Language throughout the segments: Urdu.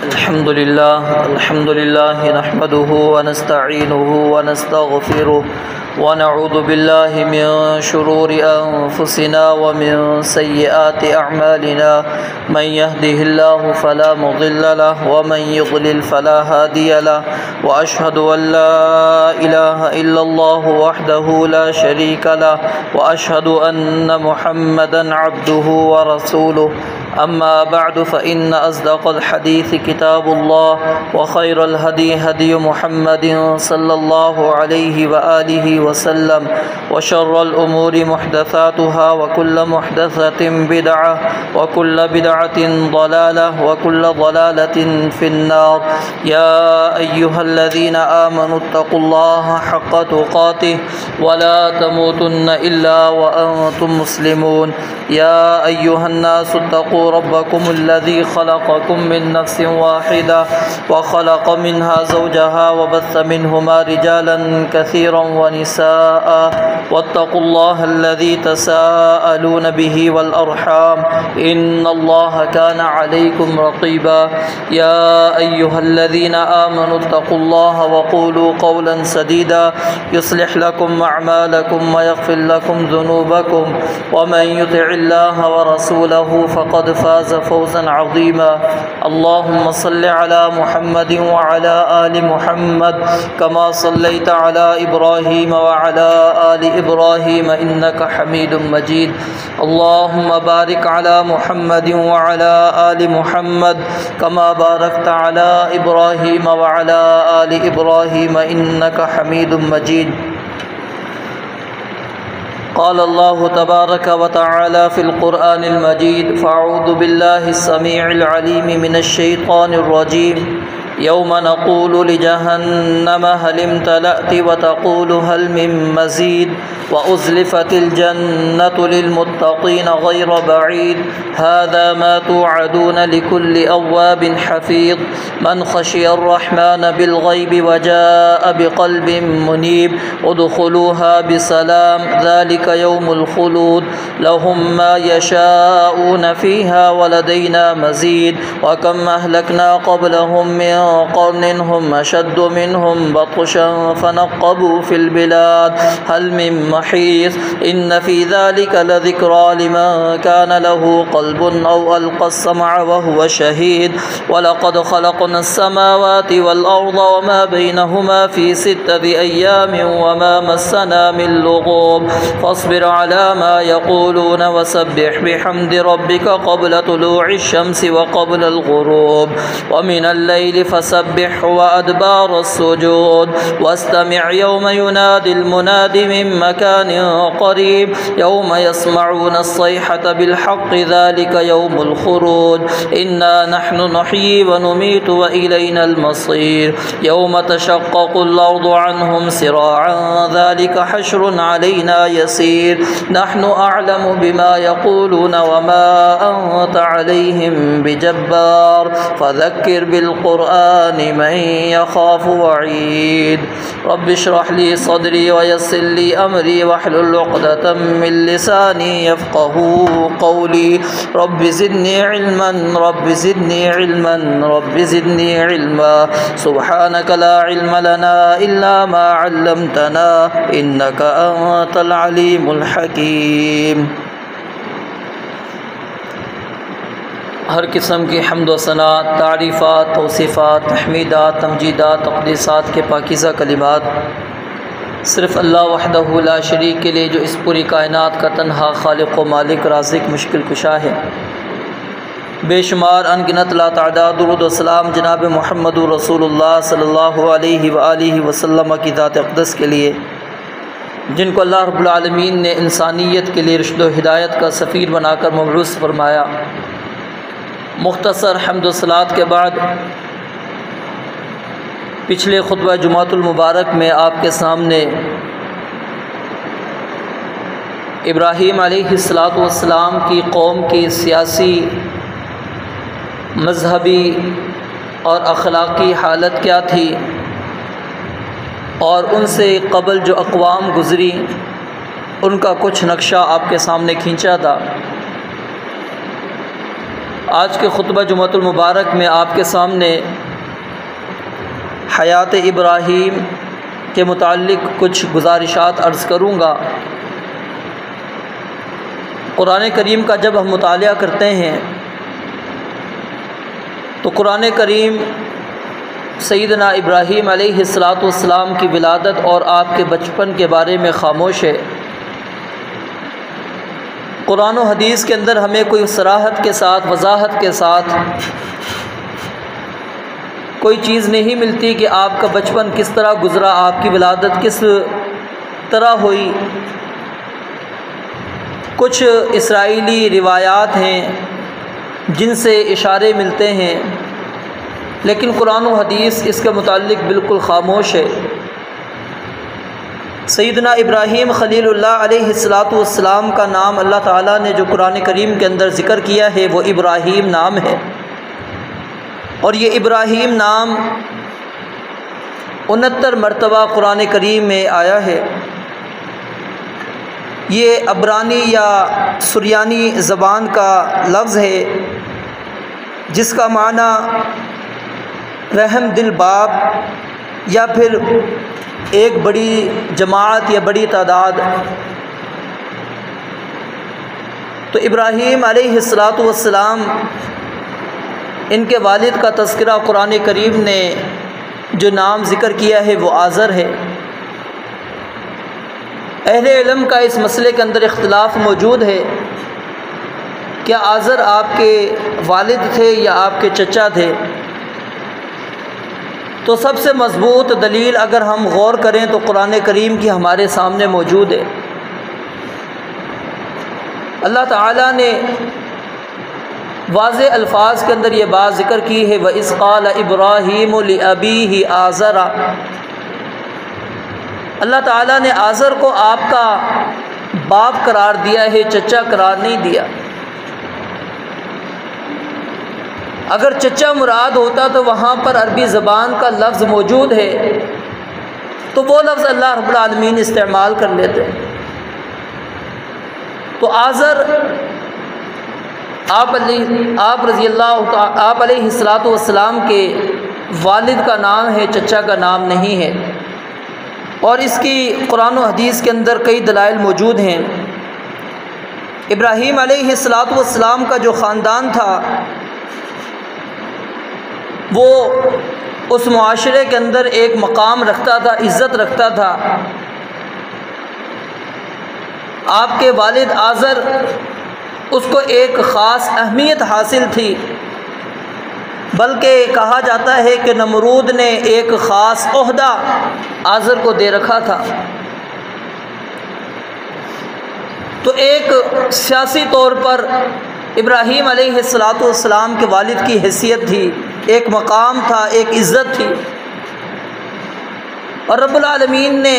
الحمد لله نحمده ونستعينه ونستغفره ونعوذ بالله من شرور أنفسنا ومن سيئات أعمالنا من يهده الله فلا مضل له ومن يضلل فلا هادي له وأشهد أن لا إله إلا الله وحده لا شريك له وأشهد أن محمدا عبده ورسوله أما بعد فإن أصدق الحديث كتاب الله وخير الهدي هدي محمد صلى الله عليه وآله وسلم وشر الأمور محدثاتها وكل محدثة بدعة وكل بدعة ضلالة وكل ضلالة في النار يا أيها الذين آمنوا اتقوا الله حق تقاته ولا تموتن إلا وأنتم مسلمون يا أيها الناس اتقوا ربكم الذي خلقكم من نفس واحدة وخلق منها زوجها وبث منهما رجالا كثيرا ونساء واتقوا الله الذي تساءلون به والأرحام إن الله كان عليكم رقيبا يا أيها الذين آمنوا اتقوا الله وقولوا قولا سديدا يصلح لكم أعمالكم ويغفر لكم ذنوبكم ومن يطع الله ورسوله فقد فاز فوزا عظيما اللهم صل على محمد وعلى آل محمد كما صليت على إبراهيم وعلى آل إبراهيم إنك حميد مجيد اللهم بارك على محمد وعلى آل محمد كما باركت على إبراهيم وعلى آل إبراهيم إنك حميد مجيد قال الله تبارك وتعالى في القرآن المجيد فأعوذ بالله السميع العليم من الشيطان الرجيم يوم نقول لجهنم هل امتلأت وتقول هل من مزيد وأزلفت الجنة للمتقين غير بعيد هذا ما توعدون لكل أواب حفيظ من خشي الرحمن بالغيب وجاء بقلب منيب ادخلوها بسلام ذلك يوم الخلود لهم ما يشاءون فيها ولدينا مزيد وكم أهلكنا قبلهم من قرن هم أشد منهم بطشا فنقبوا في البلاد هل من محيص إن في ذلك لذكرى لمن كان له قلب أو ألقى السمع وهو شهيد ولقد خلقنا السماوات والأرض وما بينهما في 6 أيام وما مسنا من لغوب فاصبر على ما يقولون وسبح بحمد ربك قبل طلوع الشمس وقبل الغروب ومن الليل فسبح وأدبار السجود واستمع يوم ينادي المناد من مكان قريب يوم يسمعون الصيحة بالحق ذلك يوم الخروج إنا نحن نحيي ونميت وإلينا المصير يوم تشقق الأرض عنهم سراعا ذلك حشر علينا يسير نحن أعلم بما يقولون وما أنت عليهم بجبار فذكر بالقرآن من يخاف وعيد رب اشرح لي صدري ويسر لي أمري واحلل عقدة من لساني يفقهوا قولي رب زدني علما رب زدني علما رب زدني علما سبحانك لا علم لنا إلا ما علمتنا إنك أنت العليم الحكيم ہر قسم کی حمد و ثنا، تعریفات، توصیفات، تحمیدات، تمجیدات، تقدیسات کے پاکیزہ کلمات صرف اللہ وحدہ لا شریک کے لیے جو اس پوری کائنات کا تنہا خالق و مالک رازق مشکل کشا ہے۔ بے شمار انگنت لا تعداد درود و سلام جناب محمد رسول اللہ صلی اللہ علیہ وآلہ وسلم کی ذات اقدس کے لیے، جن کو اللہ رب العالمین نے انسانیت کے لیے رشد و ہدایت کا سفیر بنا کر مبعوث فرمایا۔ مختصر حمد و صلات کے بعد پچھلے خطبہ جمعۃ المبارک میں آپ کے سامنے ابراہیم علیہ السلام کی قوم کی سیاسی، مذہبی اور اخلاقی حالت کیا تھی، اور ان سے قبل جو اقوام گزری ان کا کچھ نقشہ آپ کے سامنے کھینچا تھا۔ آج کے خطبہ جمعۃ المبارک میں آپ کے سامنے حیات ابراہیم کے متعلق کچھ گزارشات عرض کروں گا۔ قرآن کریم کا جب ہم مطالعہ کرتے ہیں تو قرآن کریم سیدنا ابراہیم علیہ السلام کی ولادت اور آپ کے بچپن کے بارے میں خاموش ہے۔ قرآن و حدیث کے اندر ہمیں کوئی صراحت کے ساتھ، وضاحت کے ساتھ کوئی چیز نہیں ملتی کہ آپ کا بچپن کس طرح گزرا، آپ کی ولادت کس طرح ہوئی۔ کچھ اسرائیلی روایات ہیں جن سے اشارے ملتے ہیں، لیکن قرآن و حدیث اس کے متعلق بالکل خاموش ہے۔ سیدنا ابراہیم خلیل اللہ علیہ السلام کا نام اللہ تعالیٰ نے جو قرآن کریم کے اندر ذکر کیا ہے وہ ابراہیم نام ہے، اور یہ ابراہیم نام 69 مرتبہ قرآن کریم میں آیا ہے۔ یہ عبرانی یا سریانی زبان کا لفظ ہے جس کا معنی رحم دل باب یا پھر ایک بڑی جماعت یا بڑی تعداد۔ تو ابراہیم علیہ السلام ان کے والد کا تذکرہ قرآن کریم نے جو نام ذکر کیا ہے وہ آزر ہے۔ اہل علم کا اس مسئلے کے اندر اختلاف موجود ہے، کیا آزر آپ کے والد تھے یا آپ کے چچا تھے؟ تو سب سے مضبوط دلیل اگر ہم غور کریں تو قرآن کریم کی ہمارے سامنے موجود ہے۔ اللہ تعالیٰ نے واضح الفاظ کے اندر یہ بات ذکر کی ہے وَإِذْ قَالَ إِبْرَاهِيمُ لِأَبِيهِ آزَرَ۔ اللہ تعالیٰ نے آزر کو آپ کا باپ قرار دیا ہے، چچا قرار نہیں دیا۔ اگر چچا مراد ہوتا تو وہاں پر عربی زبان کا لفظ موجود ہے تو وہ لفظ اللہ رب العالمین استعمال کر لیتے۔ تو آزر آپ علیہ السلام کے والد کا نام ہے، چچا کا نام نہیں ہے، اور اس کی قرآن و حدیث کے اندر کئی دلائل موجود ہیں۔ ابراہیم علیہ السلام کا جو خاندان تھا وہ اس معاشرے کے اندر ایک مقام رکھتا تھا، عزت رکھتا تھا۔ آپ کے والد آزر اس کو ایک خاص اہمیت حاصل تھی، بلکہ کہا جاتا ہے کہ نمرود نے ایک خاص عہدہ آزر کو دے رکھا تھا۔ تو ایک سیاسی طور پر ابراہیم علیہ السلام کے والد کی حیثیت تھی، ایک مقام تھا، ایک عزت تھی، اور رب العالمین نے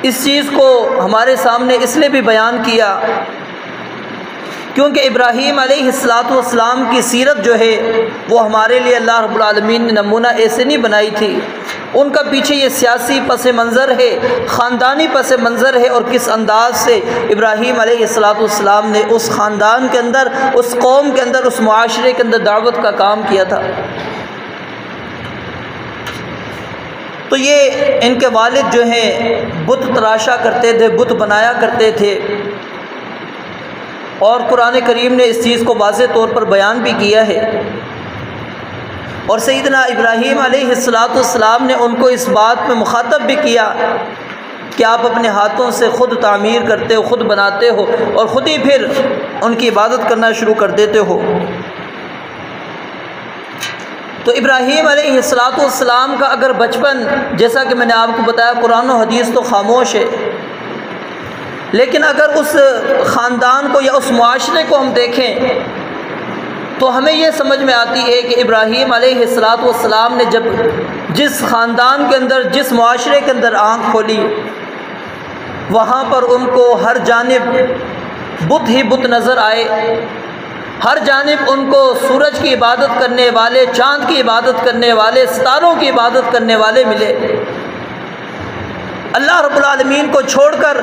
اس چیز کو ہمارے سامنے اس لیے بھی بیان کیا کیونکہ ابراہیم علیہ السلام کی سیرت جو ہے وہ ہمارے لیے اللہ رب العالمین نے نمونہ ایسے نہیں بنائی تھی۔ ان کا پیچھے یہ سیاسی پس منظر ہے، خاندانی پس منظر ہے، اور کس انداز سے ابراہیم علیہ السلام نے اس خاندان کے اندر، اس قوم کے اندر، اس معاشرے کے اندر دعوت کا کام کیا تھا۔ تو یہ ان کے والد جو ہیں بت تراشا کرتے تھے، بت بنایا کرتے تھے، اور قرآن کریم نے اس چیز کو واضح طور پر بیان بھی کیا ہے، اور سیدنا ابراہیم علیہ السلام نے ان کو اس بات میں مخاطب بھی کیا کہ آپ اپنے ہاتھوں سے خود تعمیر کرتے ہو، خود بناتے ہو، اور خود ہی پھر ان کی عبادت کرنا شروع کر دیتے ہو۔ تو ابراہیم علیہ السلام کا اگر بچپن، جیسا کہ میں نے آپ کو بتایا، قرآن و حدیث تو خاموش ہے، لیکن اگر اس خاندان کو یا اس معاشرے کو ہم دیکھیں تو ہمیں یہ سمجھ میں آتی ہے کہ ابراہیم علیہ السلام نے جب جس خاندان کے اندر، جس معاشرے کے اندر آنکھ کھولی، وہاں پر ان کو ہر جانب بت ہی بت نظر آئے، ہر جانب ان کو سورج کی عبادت کرنے والے، چاند کی عبادت کرنے والے، ستاروں کی عبادت کرنے والے ملے۔ اللہ رب العالمین کو چھوڑ کر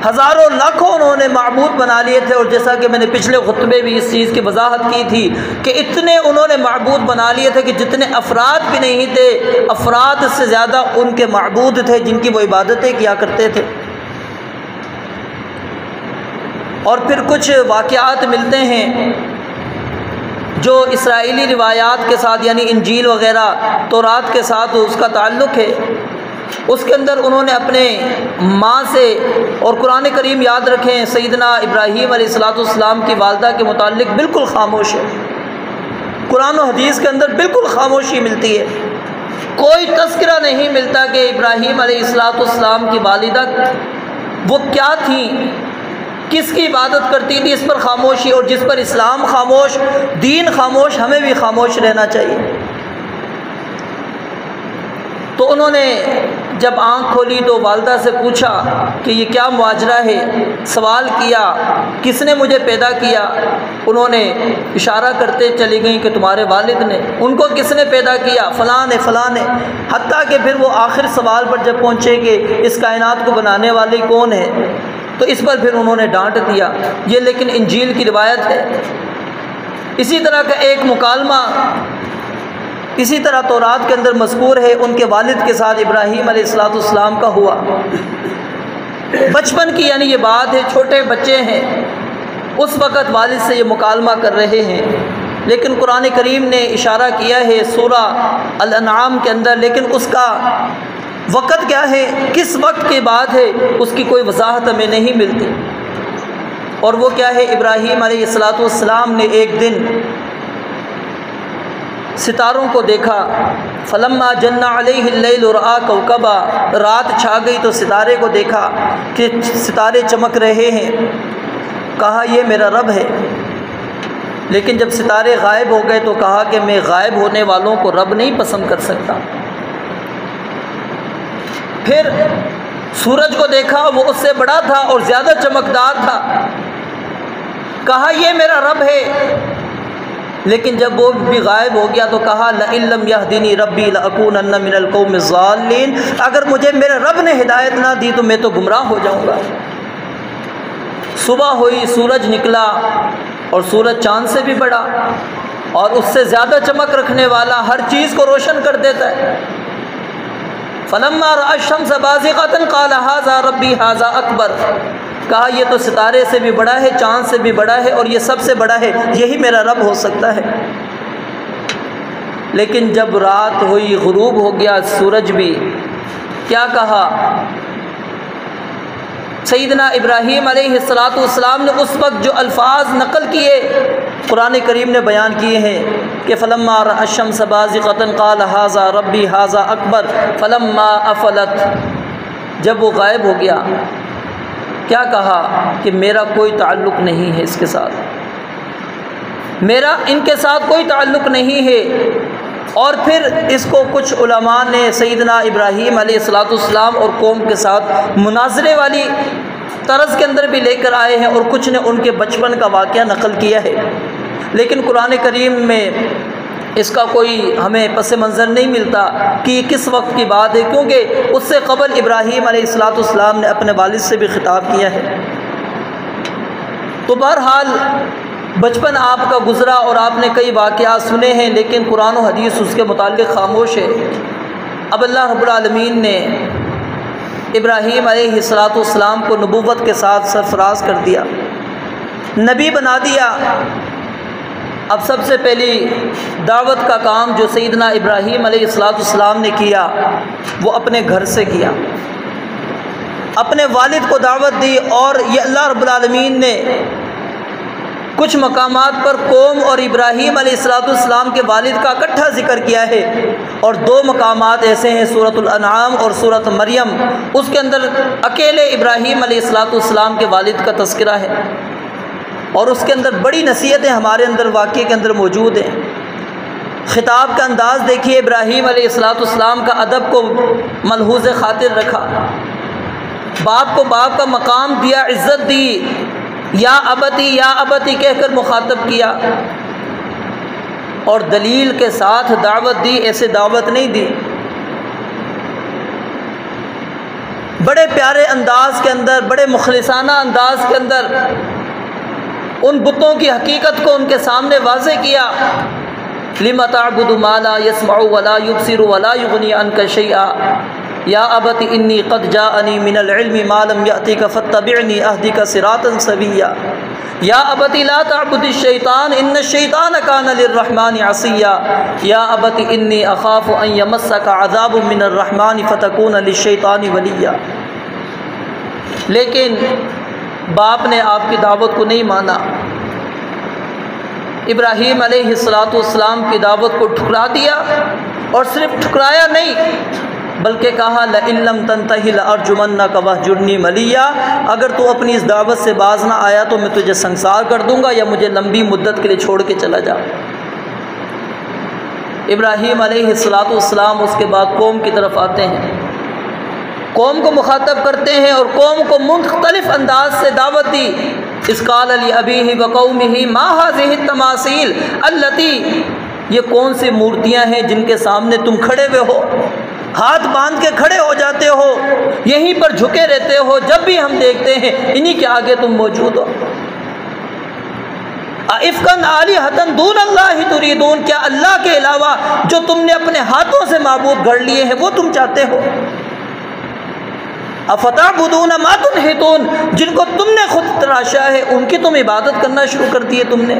ہزاروں لاکھوں انہوں نے معبود بنا لیے تھے، اور جیسا کہ میں نے پچھلے خطبے بھی اس چیز کی وضاحت کی تھی کہ اتنے انہوں نے معبود بنا لیے تھے کہ جتنے افراد بھی نہیں تھے، افراد سے زیادہ ان کے معبود تھے جن کی وہ عبادتیں کیا کرتے تھے۔ اور پھر کچھ واقعات ملتے ہیں جو اسرائیلی روایات کے ساتھ، یعنی انجیل وغیرہ تورات کے ساتھ اس کا تعلق ہے۔ اس کے اندر انہوں نے اپنے ماں سے، اور قرآن کریم یاد رکھیں سیدنا ابراہیم علیہ السلام کی والدہ کے متعلق بالکل خاموش ہے، قرآن و حدیث کے اندر بالکل خاموشی ملتی ہے، کوئی تذکرہ نہیں ملتا کہ ابراہیم علیہ السلام کی والدہ وہ کیا تھیں، کس کی عبادت کرتی تھی، اس پر خاموشی۔ اور جس پر اسلام خاموش، دین خاموش، ہمیں بھی خاموش رہنا چاہیے۔ تو انہوں نے جب آنکھ کھولی تو والدہ سے پوچھا کہ یہ کیا ماجرا ہے، سوال کیا کس نے مجھے پیدا کیا؟ انہوں نے اشارہ کرتے چلی گئیں کہ تمہارے والد نے۔ ان کو کس نے پیدا کیا؟ فلاں نے، فلاں نے۔ حتیٰ کہ پھر وہ آخر سوال پر جب پہنچے کہ اس کائنات کو بنانے والی کون ہے، تو اس پر پھر انہوں نے ڈانٹ دیا۔ یہ لیکن انجیل کی روایت ہے۔ اسی طرح کا ایک مکالمہ اسی طرح تورات کے اندر مذکور ہے، ان کے والد کے ساتھ ابراہیم علیہ السلام کا ہوا۔ بچپن کی یعنی یہ بات ہے، چھوٹے بچے ہیں، اس وقت والد سے یہ مکالمہ کر رہے ہیں، لیکن قرآن کریم نے اشارہ کیا ہے سورہ الانعام کے اندر، لیکن اس کا وقت کیا ہے، کس وقت کی بات ہے، اس کی کوئی وضاحت ہمیں نہیں ملتی۔ اور وہ کیا ہے، ابراہیم علیہ السلام نے ایک دن ستاروں کو دیکھا، فلما جن علیہ اللیل رأى کوکبا، رات چھا گئی تو ستارے کو دیکھا کہ ستارے چمک رہے ہیں، کہا یہ میرا رب ہے۔ لیکن جب ستارے غائب ہو گئے تو کہا کہ میں غائب ہونے والوں کو رب نہیں پسند کر سکتا۔ پھر سورج کو دیکھا، وہ اس سے بڑا تھا اور زیادہ چمکدار تھا، کہا یہ میرا رب ہے۔ لیکن جب وہ بھی غائب ہو گیا تو کہا لئن لم یہدنی ربی لأکونن من القوم الضالین، اگر مجھے میرے رب نے ہدایت نہ دی تو میں تو گمراہ ہو جاؤں گا۔ صبح ہوئی، سورج نکلا، اور سورج چاند سے بھی بڑا اور اس سے زیادہ چمک رکھنے والا، ہر چیز کو روشن کر دیتا ہے۔ فلما رأى الشمس بازغة قال هذا ربی هذا اکبر، کہا یہ تو ستارے سے بھی بڑا ہے، چاند سے بھی بڑا ہے، اور یہ سب سے بڑا ہے، یہی میرا رب ہو سکتا ہے۔ لیکن جب رات ہوئی، غروب ہو گیا سورج بھی، کیا کہا سیدنا ابراہیم علیہ السلام نے اس وقت جو الفاظ نقل کیے قرآن کریم نے بیان کیے ہیں کہ فلما رأى الشمس بازغة قال هذا ربی هذا اکبر فلما افلت، جب وہ غائب ہو گیا کیا کہا کہ میرا کوئی تعلق نہیں ہے اس کے ساتھ، میرا ان کے ساتھ کوئی تعلق نہیں ہے۔ اور پھر اس کو کچھ علماء نے سیدنا ابراہیم علیہ السلام اور قوم کے ساتھ مناظرے والی طرز کے اندر بھی لے کر آئے ہیں، اور کچھ نے ان کے بچپن کا واقعہ نقل کیا ہے، لیکن قرآن کریم میں اس کا کوئی ہمیں پس منظر نہیں ملتا کہ یہ کس وقت کی بات ہے، کیونکہ اس سے قبل ابراہیم علیہ السلام نے اپنے والد سے بھی خطاب کیا ہے۔ تو بہرحال بچپن آپ کا گزرا اور آپ نے کئی واقعات سنے ہیں، لیکن قرآن و حدیث اس کے متعلق خاموش ہے۔ اب اللہ رب العالمین نے ابراہیم علیہ السلام کو نبوت کے ساتھ سرفراز کر دیا، نبی بنا دیا۔ اب سب سے پہلی دعوت کا کام جو سیدنا ابراہیم علیہ السلام نے کیا وہ اپنے گھر سے کیا، اپنے والد کو دعوت دی، اور یہ اللہ رب العالمین نے کچھ مقامات پر قوم اور ابراہیم علیہ السلام کے والد کا اکٹھا ذکر کیا ہے، اور دو مقامات ایسے ہیں سورۃ الانعام اور سورۃ مریم، اس کے اندر اکیلے ابراہیم علیہ السلام کے والد کا تذکرہ ہے، اور اس کے اندر بڑی نصیحتیں ہمارے اندر واقعے کے اندر موجود ہیں۔ خطاب کا انداز دیکھیے، ابراہیم علیہ السلام کا ادب کو ملحوظ خاطر رکھا، باپ کو باپ کا مقام دیا، عزت دی، یا ابتی کہہ کر مخاطب کیا، اور دلیل کے ساتھ دعوت دی، ایسے دعوت نہیں دی۔ بڑے پیارے انداز کے اندر، بڑے مخلصانہ انداز کے اندر ان بتوں کی حقیقت کو ان کے سامنے واضح کیا۔ لم تعبد ما لا يسمع ولا يبصر ولا يغني عنك شيئا یا ابت انی قد جاءنی من العلم ما لم یأتک فاتبعنی اہدک صراطا سویا یا ابت لا تعبد الشیطان ان الشیطان کان للرحمن عصیا یا ابت انی اخاف ان یمسک عذاب من الرحمن فتکون للشیطان ولیا۔ لیکن باپ نے آپ کی دعوت کو نہیں مانا، ابراہیم علیہ السلام کی دعوت کو ٹھکرا دیا، اور صرف ٹھکرایا نہیں بلکہ کہا لئن لم تنتہی لارجمنک واہجرنی ملیا، اگر تو اپنی اس دعوت سے باز نہ آیا تو میں تجھے سنسار کر دوں گا یا مجھے لمبی مدت کے لیے چھوڑ کے چلا جا۔ ابراہیم علیہ السلام اس کے بعد قوم کی طرف آتے ہیں، قوم کو مخاطب کرتے ہیں اور قوم کو مختلف انداز سے دعوت دی۔ اذ قال لأبیہ وقومہ ما ھذہ التماثیل التی، یہ کون سی مورتیاں ہیں جن کے سامنے تم کھڑے ہوئے ہو، ہاتھ باندھ کے کھڑے ہو جاتے ہو، یہیں پر جھکے رہتے ہو، جب بھی ہم دیکھتے ہیں انہی کے آگے تم موجود ہو۔ افکن آلہۃ دون اللہ تریدون، کیا اللہ کے علاوہ جو تم نے اپنے ہاتھوں سے معبود گھڑ لیے ہیں وہ تم چاہتے ہو؟ افتعبدون ما تنحتون، جن کو تم نے خود تراشا ہے ان کی تم عبادت کرنا شروع کر دی ہے تم نے۔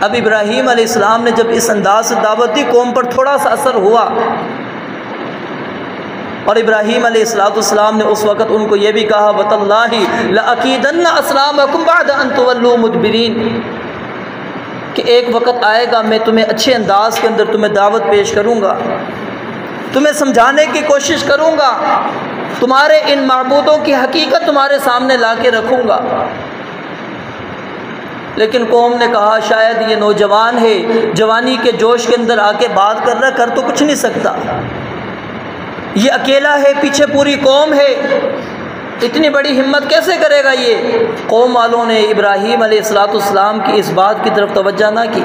اب ابراہیم علیہ السلام نے جب اس انداز سے دعوت دی، قوم پر تھوڑا سا اثر ہوا، اور ابراہیم علیہ السلام نے اس وقت ان کو یہ بھی کہا وَتَاللَّهِ لَأَكِيدَنَّ أَصْنَامَكُمْ بَعْدَ أَن تُوَلُّوا مُدْبِرِينَ، کہ ایک وقت آئے گا میں تمہیں اچھے انداز کے اندر تمہیں دعوت پیش کروں گا، تمہیں سمجھانے کی کوشش کروں گا، تمہارے ان معبودوں کی حقیقت تمہارے سامنے لا کے رکھوں گا۔ لیکن قوم نے کہا شاید یہ نوجوان ہے، جوانی کے جوش کے اندر آ کے بات کر رہا، کر تو کچھ نہیں سکتا، یہ اکیلا ہے، پیچھے پوری قوم ہے، اتنی بڑی ہمت کیسے کرے گا یہ؟ قوم والوں نے ابراہیم علیہ السلام کی اس بات کی طرف توجہ نہ کی۔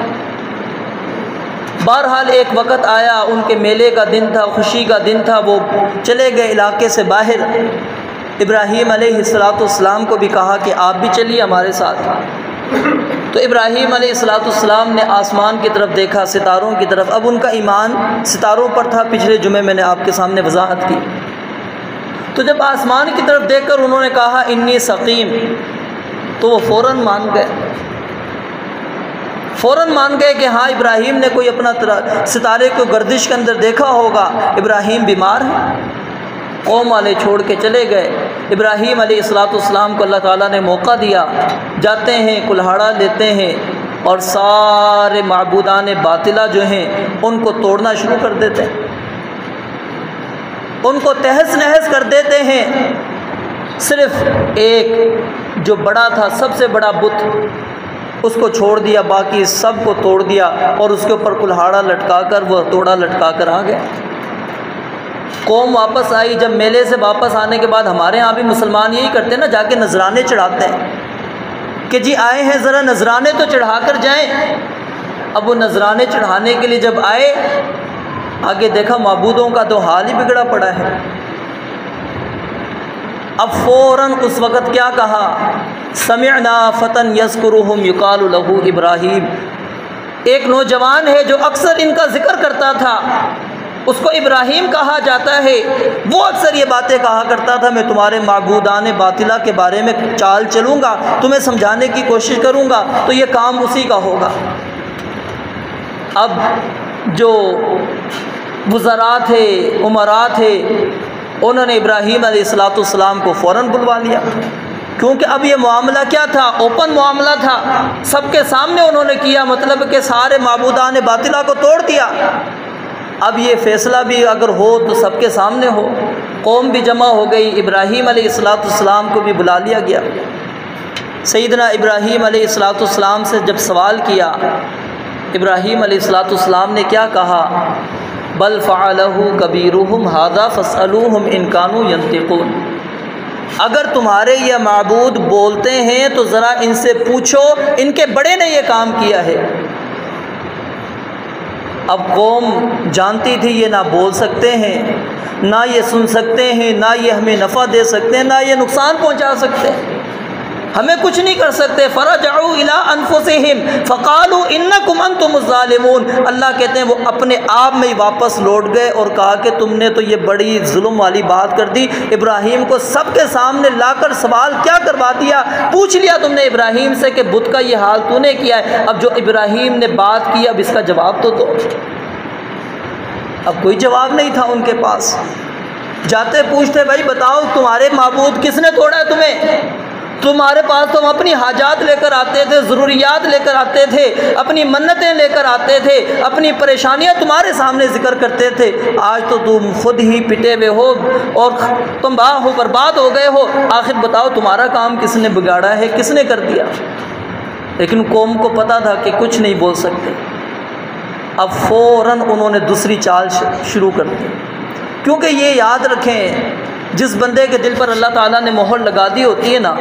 بہرحال ایک وقت آیا، ان کے میلے کا دن تھا، خوشی کا دن تھا، وہ چلے گئے علاقے سے باہر۔ ابراہیم علیہ السلام کو بھی کہا کہ آپ بھی چلیے ہمارے ساتھ۔ تو ابراہیم علیہ السلام نے آسمان کی طرف دیکھا، ستاروں کی طرف، اب ان کا ایمان ستاروں پر تھا، پچھلے جمعے میں نے آپ کے سامنے وضاحت کی۔ تو جب آسمان کی طرف دیکھ کر انہوں نے کہا انی سقیم، تو وہ فوراً مان گئے کہ ہاں ابراہیم نے کوئی اپنا ستارے کو گردش کے اندر دیکھا ہوگا، ابراہیم بیمار ہے۔ قوم والے چھوڑ کے چلے گئے۔ ابراہیم علیہ السلام کو اللہ تعالیٰ نے موقع دیا، جاتے ہیں، کلہاڑا لیتے ہیں اور سارے معبودان باطلہ جو ہیں ان کو توڑنا شروع کر دیتے ہیں، ان کو تہس نہس کر دیتے ہیں۔ صرف ایک جو بڑا تھا، سب سے بڑا بت، اس کو چھوڑ دیا، باقی سب کو توڑ دیا، اور اس کے اوپر کلہاڑا لٹکا کر، وہ توڑا لٹکا کر آ گئے۔ قوم واپس آئی۔ جب میلے سے واپس آنے کے بعد ہمارے ہاں بھی مسلمان یہی کرتے ہیں نا، جا کے نذرانے چڑھاتے ہیں کہ جی آئے ہیں ذرا نذرانے تو چڑھا کر جائیں۔ اب وہ نذرانے چڑھانے کے لیے جب آئے، آگے دیکھا معبودوں کا تو حال ہی بگڑا پڑا ہے۔ اب فوراً اس وقت کیا کہا؟ سمعنا فتن یذکرہم یقال لہ ابراہیم، ایک نوجوان ہے جو اکثر ان کا ذکر کرتا تھا، اس کو ابراہیم کہا جاتا ہے، وہ اکثر یہ باتیں کہا کرتا تھا میں تمہارے معبودان باطلہ کے بارے میں چال چلوں گا، تمہیں سمجھانے کی کوشش کروں گا، تو یہ کام اسی کا ہوگا۔ اب جو وزراء تھے، امراء تھے، انہوں نے ابراہیم علیہ السلام کو فوراً بلوا لیا، کیونکہ اب یہ معاملہ کیا تھا؟ اوپن معاملہ تھا، سب کے سامنے انہوں نے کیا، مطلب کہ سارے معبودان باطلہ کو توڑ دیا۔ اب یہ فیصلہ بھی اگر ہو تو سب کے سامنے ہو۔ قوم بھی جمع ہو گئی، ابراہیم علیہ السلام کو بھی بلا لیا گیا۔ سیدنا ابراہیم علیہ السلام سے جب سوال کیا، ابراہیم علیہ السلام نے کیا کہا؟ بل فعلہ کبیرہم ھذا فاسألوہم ان کانوا ینطقون، اگر تمہارے یہ معبود بولتے ہیں تو ذرا ان سے پوچھو، ان کے بڑے نے یہ کام کیا ہے۔ اب قوم جانتی تھی یہ نہ بول سکتے ہیں، نہ یہ سن سکتے ہیں، نہ یہ ہمیں نفع دے سکتے ہیں، نہ یہ نقصان پہنچا سکتے ہیں، ہمیں کچھ نہیں کر سکتے۔ فرجعوا الی انفسہم فقالوا انکم انتم الظالمون، اللہ کہتے ہیں وہ اپنے آپ میں ہی واپس لوٹ گئے اور کہا کہ تم نے تو یہ بڑی ظلم والی بات کر دی، ابراہیم کو سب کے سامنے لا کر سوال کیا کروا دیا، پوچھ لیا تم نے ابراہیم سے کہ بت کا یہ حال تو نے کیا ہے، اب جو ابراہیم نے بات کی اب اس کا جواب تو دو۔ اب کوئی جواب نہیں تھا ان کے پاس، جاتے پوچھتے بھائی بتاؤ تمہارے معبود کس نے توڑا ہے تمہیں؟ تمہارے پاس تو ہم اپنی حاجات لے کر آتے تھے، ضروریات لے کر آتے تھے، اپنی منتیں لے کر آتے تھے، اپنی پریشانیاں تمہارے سامنے ذکر کرتے تھے، آج تو تم خود ہی پٹے ہوئے ہو اور تم برباد ہو گئے ہو، آخر بتاؤ تمہارا کام کس نے بگاڑا ہے، کس نے کر دیا؟ لیکن قوم کو پتہ تھا کہ کچھ نہیں بول سکتے، اب فوراً انہوں نے دوسری چال شروع کر دی، کیونکہ یہ یاد رکھیں جس بندے کے دل پر اللہ تعالیٰ نے مہر لگا دی ہوتی ہے نا،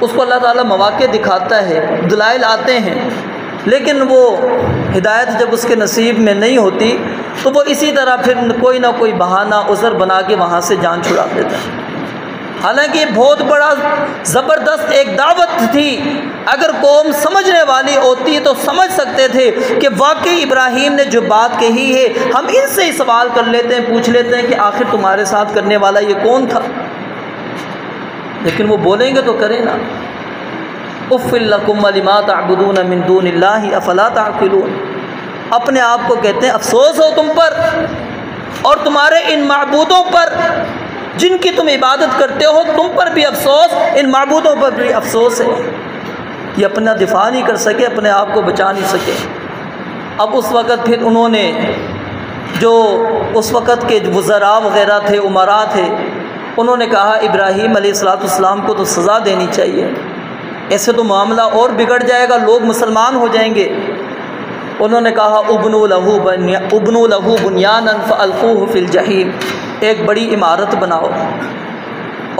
اس کو اللہ تعالیٰ مواقع دکھاتا ہے، دلائل آتے ہیں، لیکن وہ ہدایت جب اس کے نصیب میں نہیں ہوتی تو وہ اسی طرح پھر کوئی نہ کوئی بہانہ عذر بنا کے وہاں سے جان چھڑا دیتا ہے۔ حالانکہ یہ بہت بڑا زبردست ایک دعوت تھی، اگر قوم سمجھنے والی ہوتی تو سمجھ سکتے تھے کہ واقعی ابراہیم نے جو بات کہی ہے، ہم ان سے ہی سوال کر لیتے ہیں، پوچھ لیتے ہیں کہ آخر تمہارے ساتھ کرنے والا یہ کون تھا، لیکن وہ بولیں گے تو کریں نا۔ اف لکم ولما تعبدون من دون اللہ افلا تعقلون، اپنے آپ کو کہتے ہیں افسوس ہو تم پر اور تمہارے ان معبودوں پر جن کی تم عبادت کرتے ہو، تم پر بھی افسوس، ان معبودوں پر بھی افسوس ہے، یہ اپنا دفاع نہیں کر سکے، اپنے آپ کو بچا نہیں سکے۔ اب اس وقت پھر انہوں نے جو اس وقت کے وزراء وغیرہ تھے، امراء تھے، انہوں نے کہا ابراہیم علیہ السلام کو تو سزا دینی چاہیے، ایسے تو معاملہ اور بگڑ جائے گا، لوگ مسلمان ہو جائیں گے۔ انہوں نے کہا ابنوا لہ بنیانا فالقوہ فی الجحیم، ایک بڑی عمارت بناؤ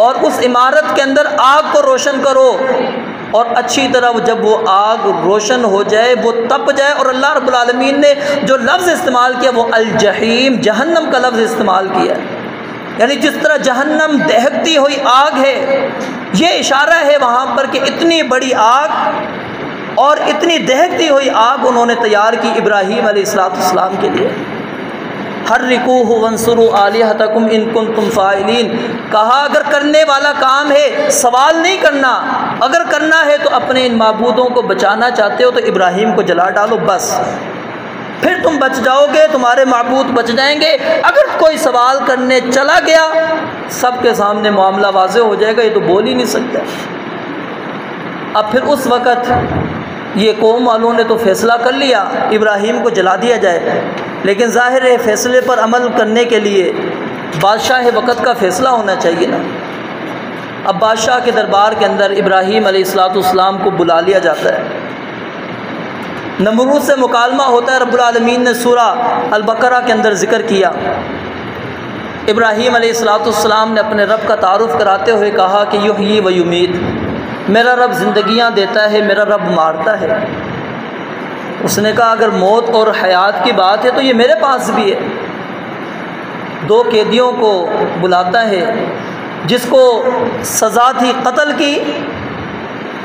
اور اس عمارت کے اندر آگ کو روشن کرو، اور اچھی طرح جب وہ آگ روشن ہو جائے، وہ تپ جائے، اور اللہ رب العالمین نے جو لفظ استعمال کیا وہ الجحیم، جہنم کا لفظ استعمال کیا، یعنی جس طرح جہنم دہکتی ہوئی آگ ہے، یہ اشارہ ہے وہاں پر کہ اتنی بڑی آگ اور اتنی دہکتی ہوئی آگ انہوں نے تیار کی ابراہیم علیہ السلام کے لیے۔ حرقوہ وانصروا آلہتکم ان کنتم فاعلین، کہا اگر کرنے والا کام ہے، سوال نہیں کرنا، اگر کرنا ہے تو اپنے ان معبودوں کو بچانا چاہتے ہو تو ابراہیم کو جلا ڈالو، بس پھر تم بچ جاؤ گے، تمہارے معبود بچ جائیں گے۔ اگر کوئی سوال کرنے چلا گیا سب کے سامنے معاملہ واضح ہو جائے گا، یہ تو بول ہی نہیں سکتا۔ اب پھر اس وقت یہ قوم والوں نے تو فیصلہ کر لیا ابراہیم کو جلا دیا جائے، لیکن ظاہر ہے فیصلے پر عمل کرنے کے لیے بادشاہ وقت کا فیصلہ ہونا چاہیے نا۔ اب بادشاہ کے دربار کے اندر ابراہیم علیہ السلام کو بلا لیا جاتا ہے، نمرود سے مکالمہ ہوتا ہے، رب العالمین نے سورہ البقرہ کے اندر ذکر کیا۔ ابراہیم علیہ السلام نے اپنے رب کا تعارف کراتے ہوئے کہا کہ یحیی و یمیت، میرا رب زندگیاں دیتا ہے، میرا رب مارتا ہے۔ اس نے کہا اگر موت اور حیات کی بات ہے تو یہ میرے پاس بھی ہے۔ دو قیدیوں کو بلاتا ہے، جس کو سزا تھی قتل کی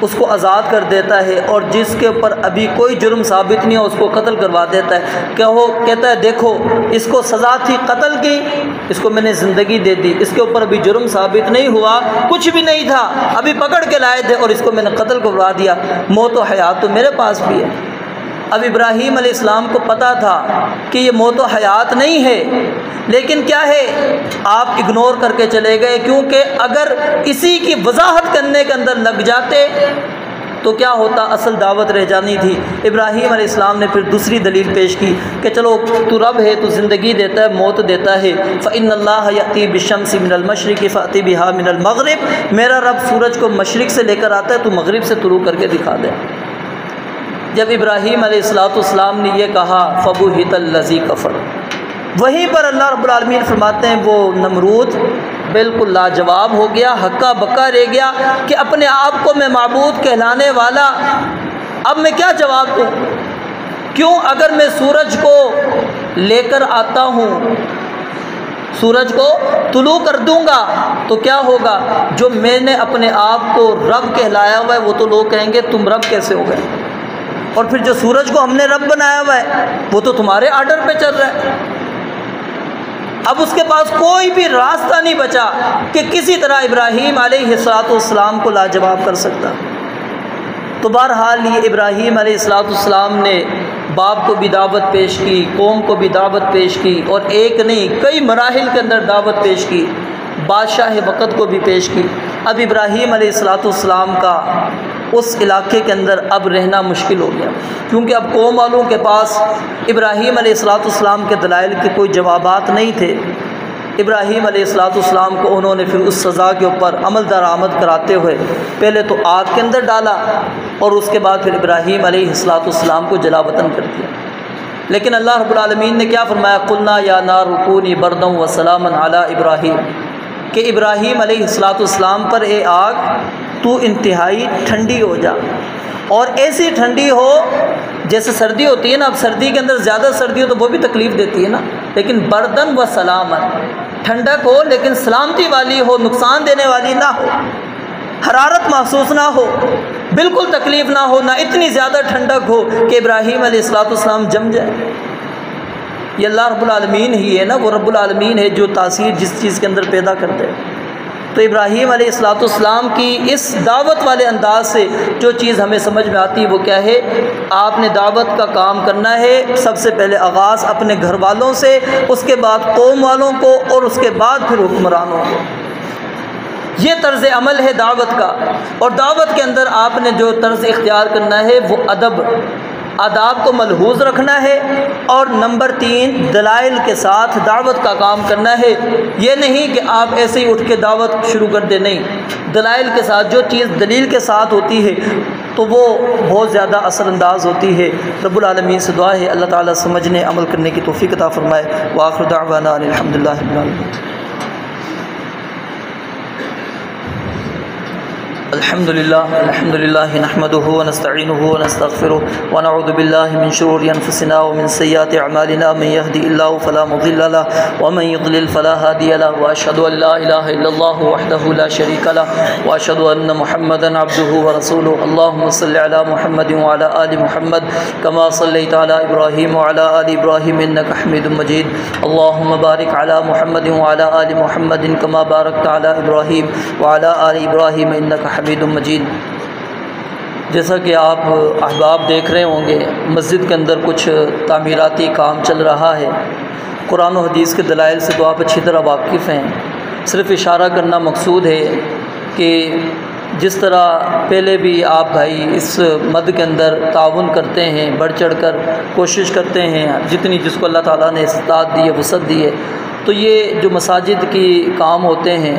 اس کو آزاد کر دیتا ہے، اور جس کے اوپر ابھی کوئی جرم ثابت نہیں ہے اس کو قتل کروا دیتا ہے۔ کہ وہ کہتا ہے دیکھو اس کو سزا تھی قتل کی، اس کو میں نے زندگی دے دی، اس کے اوپر ابھی جرم ثابت نہیں ہوا، کچھ بھی نہیں تھا، ابھی پکڑ کے لائے تھے اور اس کو میں نے قتل کروا دیا، موت و حیات تو میرے پاس بھی ہے۔ اب ابراہیم علیہ السلام کو پتہ تھا کہ یہ موت و حیات نہیں ہے، لیکن کیا ہے آپ اگنور کر کے چلے گئے، کیونکہ اگر اسی کی وضاحت کرنے کے اندر لگ جاتے تو کیا ہوتا، اصل دعوت رہ جانی تھی۔ ابراہیم علیہ السلام نے پھر دوسری دلیل پیش کی کہ چلو تو رب ہے، تو زندگی دیتا ہے، موت دیتا ہے، فإن اللہ یأتی بالشمس من المشرق فأتی بها من المغرب، میرا رب سورج کو مشرق سے لے کر آتا ہے، تو مغرب سے طلوع کر کے دکھا دے۔ جب ابراہیم علیہ السلام نے یہ کہا فبہت الذی کفر، وہیں پر اللہ رب العالمین فرماتے ہیں وہ نمرود بالکل لاجواب ہو گیا، ہکا بکا رہ گیا کہ اپنے آپ کو میں معبود کہلانے والا، اب میں کیا جواب دوں؟ کیوں اگر میں سورج کو لے کر آتا ہوں، سورج کو طلوع کر دوں گا تو کیا ہوگا؟ جو میں نے اپنے آپ کو رب کہلایا ہوا ہے وہ تو لوگ کہیں گے تم رب کیسے ہو گئے، اور پھر جو سورج کو ہم نے رب بنایا ہوا ہے وہ تو تمہارے آرڈر پہ چل رہا ہے۔ اب اس کے پاس کوئی بھی راستہ نہیں بچا کہ کسی طرح ابراہیم علیہ السلام کو لاجواب کر سکتا۔ تو بہرحال یہ ابراہیم علیہ السلام نے باپ کو بھی دعوت پیش کی، قوم کو بھی دعوت پیش کی، اور ایک نہیں کئی مراحل کے اندر دعوت پیش کی، بادشاہ وقت کو بھی پیش کی۔ اب ابراہیم علیہ السلام کا اس علاقے کے اندر اب رہنا مشکل ہو گیا، کیونکہ اب قوم والوں کے پاس ابراہیم علیہ السلام کے دلائل کے کوئی جوابات نہیں تھے۔ ابراہیم علیہ السلام کو انہوں نے پھر اس سزا کے اوپر عمل درآمد کراتے ہوئے پہلے تو آگ کے اندر ڈالا، اور اس کے بعد پھر ابراہیم علیہ السلام کو جلا وطن کر دیا۔ لیکن اللہ رب العالمین نے کیا فرمایا؟ قلنا یا نار کونی بردا وسلاما علی ابراہیم، کہ ابراہیم علیہ السلام پر اے آگ تو انتہائی ٹھنڈی ہو جا، اور ایسی ٹھنڈی ہو جیسے سردی ہوتی ہے نا، اب سردی کے اندر زیادہ سردی ہو تو وہ بھی تکلیف دیتی ہے نا، لیکن بردن و سلاما، ٹھنڈک ہو لیکن سلامتی والی ہو، نقصان دینے والی نہ ہو، حرارت محسوس نہ ہو، بالکل تکلیف نہ ہو، نہ اتنی زیادہ ٹھنڈک ہو کہ ابراہیم علیہ السلام جم جائے۔ یہ اللہ رب العالمین ہی ہے نا، وہ رب العالمین ہے جو تاثیر جس چیز کے اندر پیدا کرتے ہیں۔ تو ابراہیم علیہ السلام کی اس دعوت والے انداز سے جو چیز ہمیں سمجھ میں آتی ہے وہ کیا ہے؟ آپ نے دعوت کا کام کرنا ہے، سب سے پہلے آغاز اپنے گھر والوں سے، اس کے بعد قوم والوں کو، اور اس کے بعد پھر حکمرانوں کو۔ یہ طرز عمل ہے دعوت کا، اور دعوت کے اندر آپ نے جو طرز اختیار کرنا ہے وہ آداب کو ملحوظ رکھنا ہے، اور نمبر 3 دلائل کے ساتھ دعوت کا کام کرنا ہے۔ یہ نہیں کہ آپ ایسے ہی اٹھ کے دعوت شروع کر دیں، نہیں، دلائل کے ساتھ، جو چیز دلیل کے ساتھ ہوتی ہے تو وہ بہت زیادہ اثر انداز ہوتی ہے۔ رب العالمین سے دعا ہے اللہ تعالیٰ سمجھنے عمل کرنے کی توفیق عطا فرمائے۔ وآخر دعوانا ان الحمدللہ رب العالمین۔ الحمد لله نحمده ونستعينه ونستغفره ونعوذ بالله من شرور أنفسنا ومن سيئات أعمالنا، من يهدي الله فلا مضل له ومن يضلل فلا هادي له، وأشهد أن لا إله إلا الله وحده لا شريك له، وأشهد أن محمدا عبده ورسوله۔ اللهم صل على محمد وعلى آل محمد كما صليت على إبراهيم وعلى آل إبراهيم إنك حميد مجيد۔ اللهم بارك على محمد وعلى آل محمد كما باركت على إبراهيم وعلى آل إبراهيم إنك حميد مجید۔ جیسا کہ آپ احباب دیکھ رہے ہوں گے، مسجد کے اندر کچھ تعمیراتی کام چل رہا ہے۔ قرآن و حدیث کے دلائل سے تو آپ اچھی طرح واقف ہیں، صرف اشارہ کرنا مقصود ہے کہ جس طرح پہلے بھی آپ بھائی اس مد کے اندر تعاون کرتے ہیں، بڑھ چڑھ کر کوشش کرتے ہیں، جتنی جس کو اللہ تعالیٰ نے استطاعت دی ہے، وسعت دی ہے، تو یہ جو مساجد کی کام ہوتے ہیں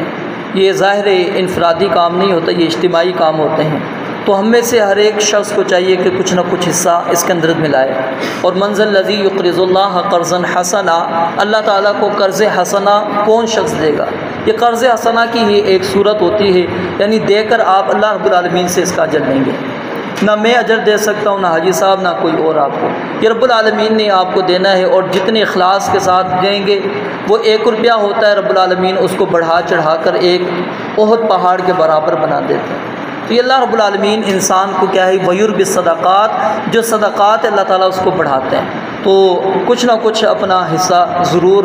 یہ ظاہر انفرادی کام نہیں ہوتا، یہ اجتماعی کام ہوتے ہیں۔ تو ہم میں سے ہر ایک شخص کو چاہیے کہ کچھ نہ کچھ حصہ اس کے اندر ملائے۔ اور منزل الذی یقرض اللہ قرضا حسنا، اللہ تعالیٰ کو قرض حسنا کون شخص دے گا؟ یہ قرض حسنا کی ہی ایک صورت ہوتی ہے، یعنی دے کر آپ اللہ رب العالمین سے اس کا اجر لیں گے۔ نہ میں اجر دے سکتا ہوں، نہ حاجی صاحب، نہ کوئی اور آپ کو، یہ رب العالمین نے آپ کو دینا ہے، اور جتنے اخلاص کے ساتھ دیں گے، وہ 1 روپیہ ہوتا ہے، رب العالمین اس کو بڑھا چڑھا کر ایک احد پہاڑ کے برابر بنا دیتے ہیں۔ تو یہ اللہ رب العالمین انسان کو کیا ہے، وَيُرْبِ الصَّدَقَاتِ، جو صدقات اللہ تعالیٰ اس کو بڑھاتے ہیں۔ تو کچھ نہ کچھ اپنا حصہ ضرور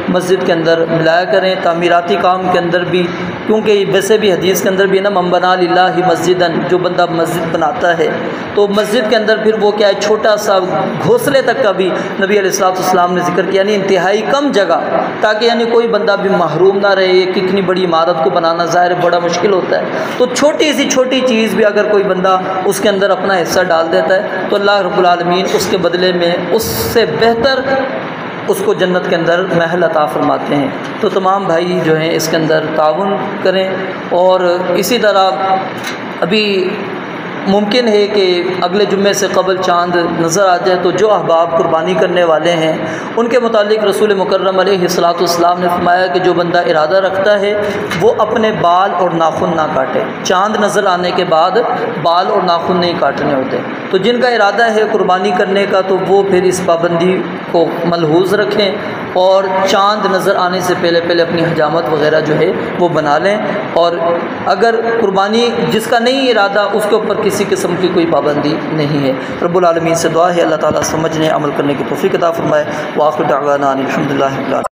مسجد کے اندر ملایا کریں، تعمیراتی کام کے اندر بھی، کیونکہ ویسے بھی حدیث کے اندر بھی نا، من بنا للہ مسجداً، جو بندہ مسجد بناتا ہے تو مسجد کے اندر پھر وہ کیا ہے، چھوٹا سا گھونسلے تک کا بھی نبی علیہ السلام نے ذکر کیا، یعنی انتہائی کم جگہ، تاکہ یعنی کوئی بندہ بھی محروم نہ رہے۔ ایک اتنی بڑی عمارت کو بنانا ظاہر بڑا مشکل ہوتا ہے، تو چھوٹی سی چھوٹی چیز بھی اگر کوئی بندہ اس کے اندر اپنا حصہ ڈال دیتا ہے تو اللہ رب العالمین اس کے بدلے میں اس سے بہتر اس کو جنت کے اندر محل عطا فرماتے ہیں۔ تو تمام بھائی جو ہیں اس کے اندر تعاون کریں، اور اسی طرح ابھی ممکن ہے کہ اگلے جمعے سے قبل چاند نظر آ جائے، تو جو احباب قربانی کرنے والے ہیں ان کے متعلق رسول مکرم علیہ السلام نے فرمایا کہ جو بندہ ارادہ رکھتا ہے وہ اپنے بال اور ناخن نہ کاٹے، چاند نظر آنے کے بعد بال اور ناخن نہیں کاٹنے ہوتے۔ تو جن کا ارادہ ہے قربانی کرنے کا تو وہ پھر اس پابندی کو کو ملحوظ رکھیں اور چاند نظر آنے سے پہلے اپنی حجامت وغیرہ جو ہے وہ بنا لیں، اور اگر قربانی جس کا نہیں ارادہ اس کے اوپر کسی قسم کی کوئی پابندی نہیں ہے۔ رب العالمین سے دعا ہے اللہ تعالیٰ سمجھنے عمل کرنے کی توفیق عطا فرمائے۔ وآخر دعوانا ان الحمد للہ رب العالمین۔